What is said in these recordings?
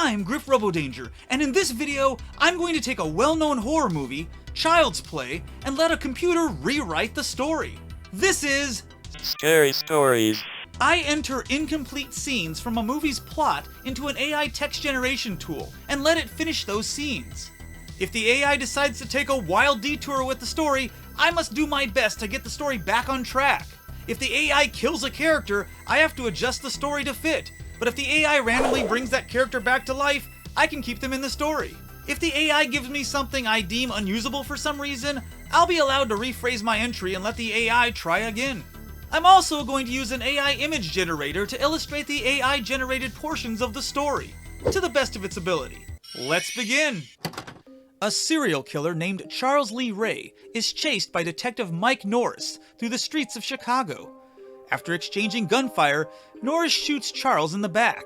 I'm Griff Robodanger, and in this video, I'm going to take a well-known horror movie, Child's Play, and let a computer rewrite the story. This is Scary Stories. I enter incomplete scenes from a movie's plot into an AI text generation tool and let it finish those scenes. If the AI decides to take a wild detour with the story, I must do my best to get the story back on track. If the AI kills a character, I have to adjust the story to fit. But if the AI randomly brings that character back to life, I can keep them in the story. If the AI gives me something I deem unusable for some reason, I'll be allowed to rephrase my entry and let the AI try again. I'm also going to use an AI image generator to illustrate the AI generated portions of the story, to the best of its ability. Let's begin! A serial killer named Charles Lee Ray is chased by Detective Mike Norris through the streets of Chicago. After exchanging gunfire, Norris shoots Charles in the back.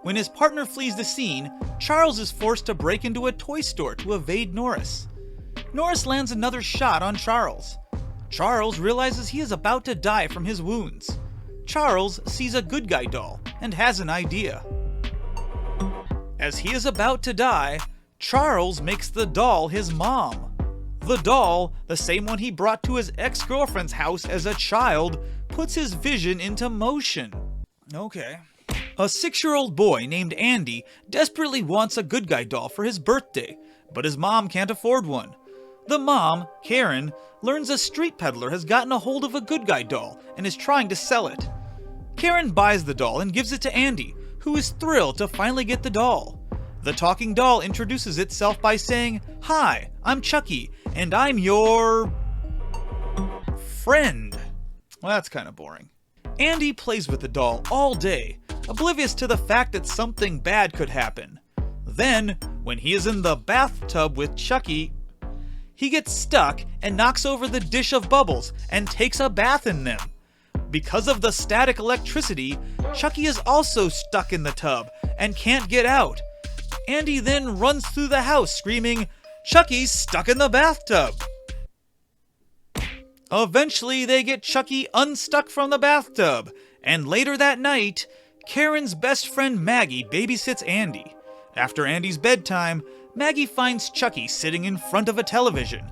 When his partner flees the scene, Charles is forced to break into a toy store to evade Norris. Norris lands another shot on Charles. Charles realizes he is about to die from his wounds. Charles sees a good guy doll and has an idea. As he is about to die, Charles makes the doll his mom. The doll, the same one he brought to his ex-girlfriend's house as a child, puts his vision into motion. Okay. A 6-year-old boy named Andy desperately wants a good guy doll for his birthday, but his mom can't afford one. The mom, Karen, learns a street peddler has gotten a hold of a good guy doll and is trying to sell it. Karen buys the doll and gives it to Andy, who is thrilled to finally get the doll. The talking doll introduces itself by saying, "Hi, I'm Chucky, and I'm your friend." Well, that's kind of boring. Andy plays with the doll all day, oblivious to the fact that something bad could happen. Then, when he is in the bathtub with Chucky, he gets stuck and knocks over the dish of bubbles and takes a bath in them. Because of the static electricity, Chucky is also stuck in the tub and can't get out. Andy then runs through the house screaming, "Chucky's stuck in the bathtub!" Eventually, they get Chucky unstuck from the bathtub, and later that night, Karen's best friend Maggie babysits Andy. After Andy's bedtime, Maggie finds Chucky sitting in front of a television.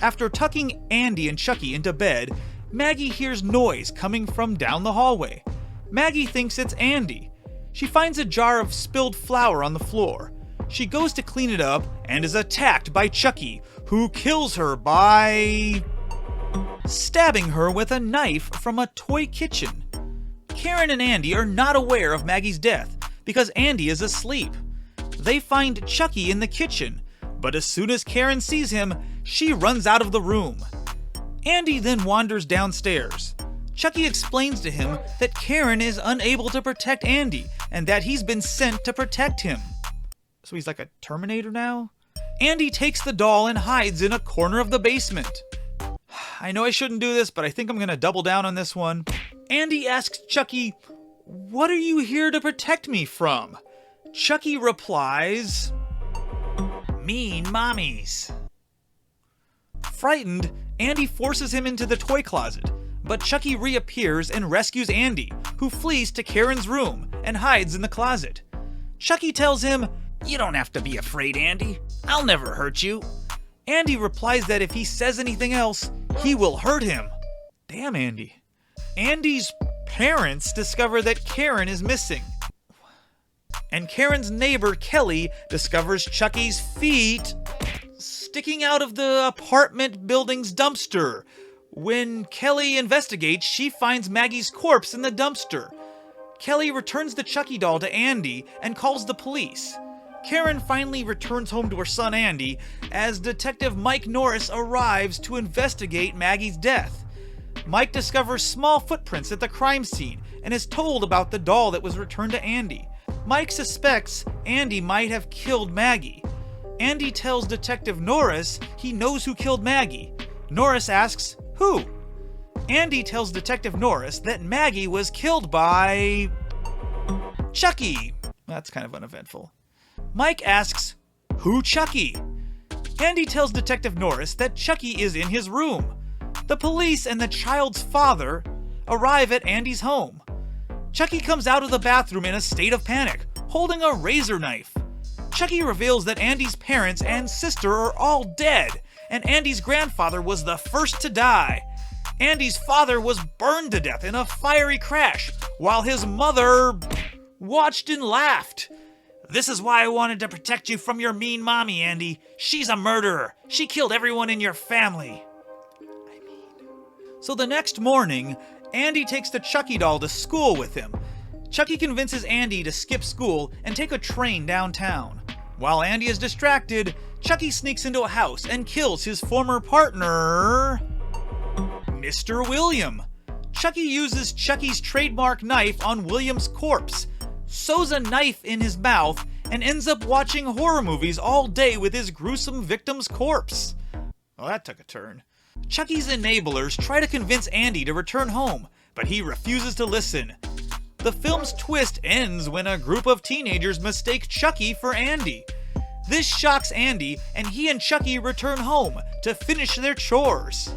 After tucking Andy and Chucky into bed, Maggie hears noise coming from down the hallway. Maggie thinks it's Andy. She finds a jar of spilled flour on the floor. She goes to clean it up and is attacked by Chucky, who kills her by stabbing her with a knife from a toy kitchen. Karen and Andy are not aware of Maggie's death because Andy is asleep. They find Chucky in the kitchen, but as soon as Karen sees him, she runs out of the room. Andy then wanders downstairs. Chucky explains to him that Karen is unable to protect Andy and that he's been sent to protect him. So he's like a Terminator now? Andy takes the doll and hides in a corner of the basement. I know I shouldn't do this, but I think I'm gonna double down on this one. Andy asks Chucky, "What are you here to protect me from?" Chucky replies, "Mean mommies." Frightened, Andy forces him into the toy closet, but Chucky reappears and rescues Andy, who flees to Karen's room and hides in the closet. Chucky tells him, "You don't have to be afraid, Andy. I'll never hurt you." Andy replies that if he says anything else, he will hurt him. Damn, Andy. Andy's parents discover that Karen is missing. And Karen's neighbor, Kelly, discovers Chucky's feet sticking out of the apartment building's dumpster. When Kelly investigates, she finds Maggie's corpse in the dumpster. Kelly returns the Chucky doll to Andy and calls the police. Karen finally returns home to her son Andy as Detective Mike Norris arrives to investigate Maggie's death. Mike discovers small footprints at the crime scene and is told about the doll that was returned to Andy. Mike suspects Andy might have killed Maggie. Andy tells Detective Norris he knows who killed Maggie. Norris asks, "Who?" Andy tells Detective Norris that Maggie was killed by Chucky. That's kind of uneventful. Mike asks, "Who Chucky?" Andy tells Detective Norris that Chucky is in his room. The police and the child's father arrive at Andy's home. Chucky comes out of the bathroom in a state of panic, holding a razor knife. Chucky reveals that Andy's parents and sister are all dead, and Andy's grandfather was the first to die. Andy's father was burned to death in a fiery crash, while his mother watched and laughed. "This is why I wanted to protect you from your mean mommy, Andy. She's a murderer. She killed everyone in your family." So the next morning, Andy takes the Chucky doll to school with him. Chucky convinces Andy to skip school and take a train downtown. While Andy is distracted, Chucky sneaks into a house and kills his former partner, Mr. William. Chucky uses Chucky's trademark knife on William's corpse, sews a knife in his mouth, and ends up watching horror movies all day with his gruesome victim's corpse. Well, that took a turn. Chucky's enablers try to convince Andy to return home, but he refuses to listen. The film's twist ends when a group of teenagers mistake Chucky for Andy. This shocks Andy, and he and Chucky return home to finish their chores.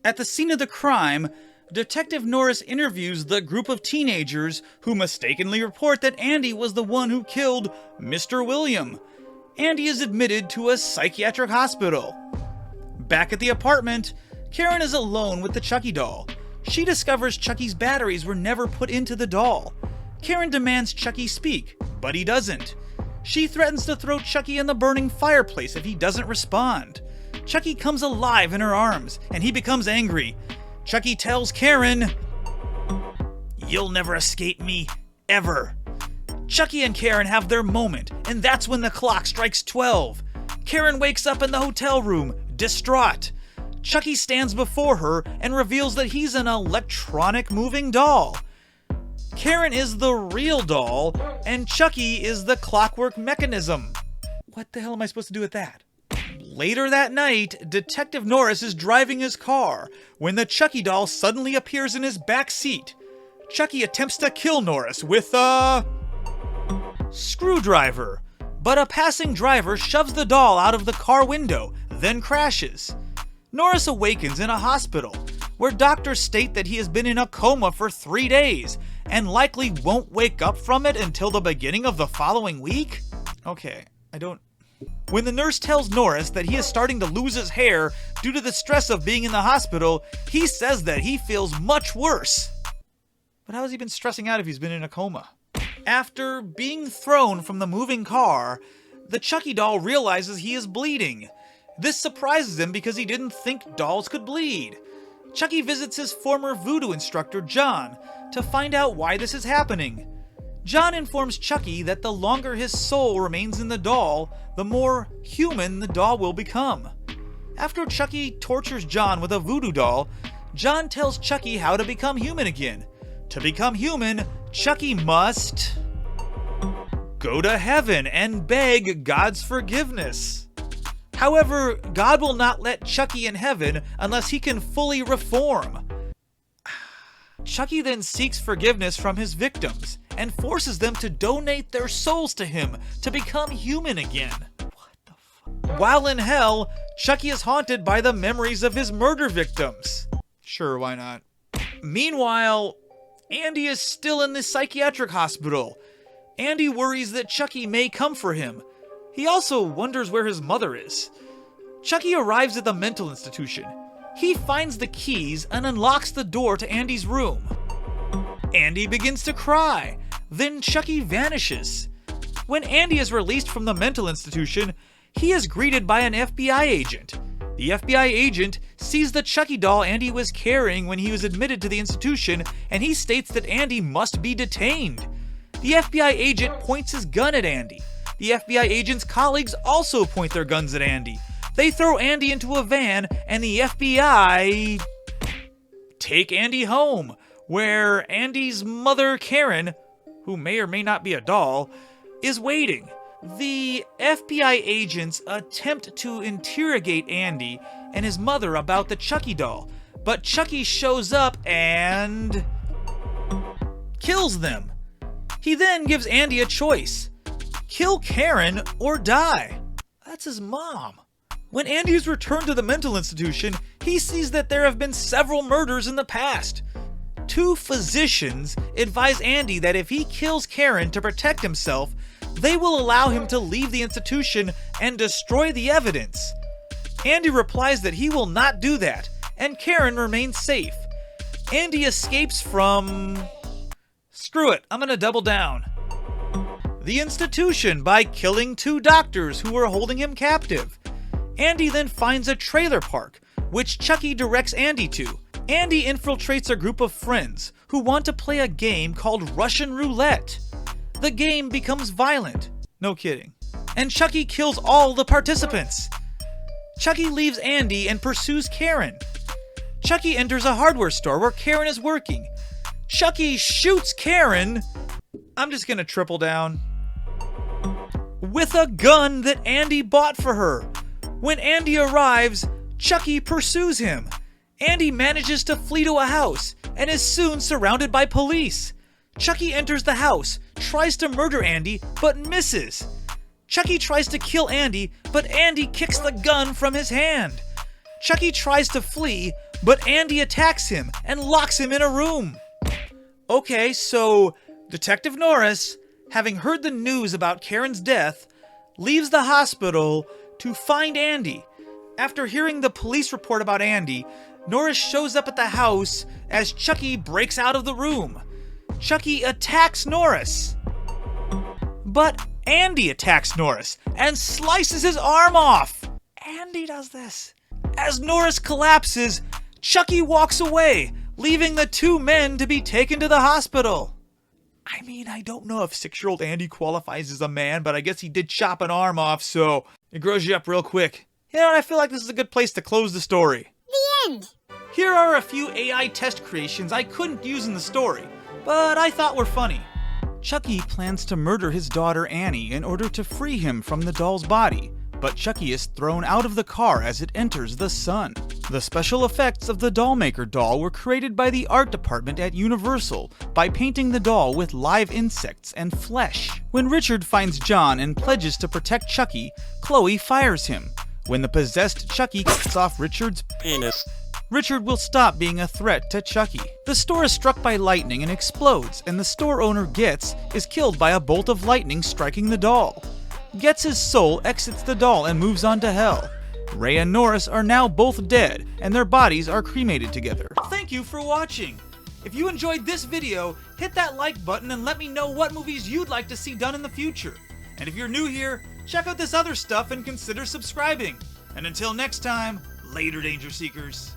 At the scene of the crime, Detective Norris interviews the group of teenagers who mistakenly report that Andy was the one who killed Mr. William. Andy is admitted to a psychiatric hospital. Back at the apartment, Karen is alone with the Chucky doll. She discovers Chucky's batteries were never put into the doll. Karen demands Chucky speak, but he doesn't. She threatens to throw Chucky in the burning fireplace if he doesn't respond. Chucky comes alive in her arms, and he becomes angry. Chucky tells Karen, "You'll never escape me, ever." Chucky and Karen have their moment, and that's when the clock strikes 12. Karen wakes up in the hotel room, distraught. Chucky stands before her and reveals that he's an electronic moving doll. Karen is the real doll, and Chucky is the clockwork mechanism. What the hell am I supposed to do with that? Later that night, Detective Norris is driving his car when the Chucky doll suddenly appears in his back seat. Chucky attempts to kill Norris with a screwdriver, but a passing driver shoves the doll out of the car window, then crashes. Norris awakens in a hospital, where doctors state that he has been in a coma for 3 days and likely won't wake up from it until the beginning of the following week? Okay, When the nurse tells Norris that he is starting to lose his hair due to the stress of being in the hospital, he says that he feels much worse. But how has he been stressing out if he's been in a coma? After being thrown from the moving car, the Chucky doll realizes he is bleeding. This surprises him because he didn't think dolls could bleed. Chucky visits his former voodoo instructor, John, to find out why this is happening. John informs Chucky that the longer his soul remains in the doll, the more human the doll will become. After Chucky tortures John with a voodoo doll, John tells Chucky how to become human again. To become human, Chucky must go to heaven and beg God's forgiveness. However, God will not let Chucky in heaven unless he can fully reform. Chucky then seeks forgiveness from his victims and forces them to donate their souls to him to become human again. What the fuck? While in hell, Chucky is haunted by the memories of his murder victims. Sure, why not? Meanwhile, Andy is still in the psychiatric hospital. Andy worries that Chucky may come for him. He also wonders where his mother is. Chucky arrives at the mental institution. He finds the keys and unlocks the door to Andy's room. Andy begins to cry. Then Chucky vanishes. When Andy is released from the mental institution, he is greeted by an FBI agent. The FBI agent sees the Chucky doll Andy was carrying when he was admitted to the institution, and he states that Andy must be detained. The FBI agent points his gun at Andy. The FBI agent's colleagues also point their guns at Andy. They throw Andy into a van, and the FBI take Andy home, where Andy's mother, Karen, who may or may not be a doll, is waiting. The FBI agents attempt to interrogate Andy and his mother about the Chucky doll, but Chucky shows up and kills them. He then gives Andy a choice: kill Karen or die. That's his mom. When Andy is returned to the mental institution, he sees that there have been several murders in the past. 2 physicians advise Andy that if he kills Karen to protect himself, they will allow him to leave the institution and destroy the evidence. Andy replies that he will not do that, and Karen remains safe. Andy escapes from... Screw it, I'm gonna double down. The institution by killing 2 doctors who were holding him captive. Andy then finds a trailer park, which Chucky directs Andy to. Andy infiltrates a group of friends who want to play a game called Russian Roulette. The game becomes violent. No kidding. And Chucky kills all the participants. Chucky leaves Andy and pursues Karen. Chucky enters a hardware store where Karen is working. Chucky shoots Karen. I'm just gonna triple down. With a gun that Andy bought for her. When Andy arrives, Chucky pursues him. Andy manages to flee to a house and is soon surrounded by police. Chucky enters the house, tries to murder Andy, but misses. Chucky tries to kill Andy, but Andy kicks the gun from his hand. Chucky tries to flee, but Andy attacks him and locks him in a room. Okay, so Detective Norris, having heard the news about Karen's death, leaves the hospital to find Andy. After hearing the police report about Andy, Norris shows up at the house as Chucky breaks out of the room. Chucky attacks Norris. But Andy attacks Norris and slices his arm off. Andy does this. As Norris collapses, Chucky walks away, leaving the 2 men to be taken to the hospital. I mean, I don't know if 6-year-old Andy qualifies as a man, but I guess he did chop an arm off, so it grows you up real quick. You know, I feel like this is a good place to close the story. The end. Here are a few AI test creations I couldn't use in the story, but I thought were funny. Chucky plans to murder his daughter Annie in order to free him from the doll's body, but Chucky is thrown out of the car as it enters the sun. The special effects of the Dollmaker doll were created by the art department at Universal by painting the doll with live insects and flesh. When Richard finds John and pledges to protect Chucky, Chloe fires him. When the possessed Chucky cuts off Richard's penis, Richard will stop being a threat to Chucky. The store is struck by lightning and explodes, and the store owner, Getz, is killed by a bolt of lightning striking the doll. Getz's soul exits the doll and moves on to hell. Ray and Norris are now both dead, and their bodies are cremated together. Thank you for watching! If you enjoyed this video, hit that like button and let me know what movies you'd like to see done in the future. And if you're new here, check out this other stuff and consider subscribing. And until next time, later, Danger Seekers.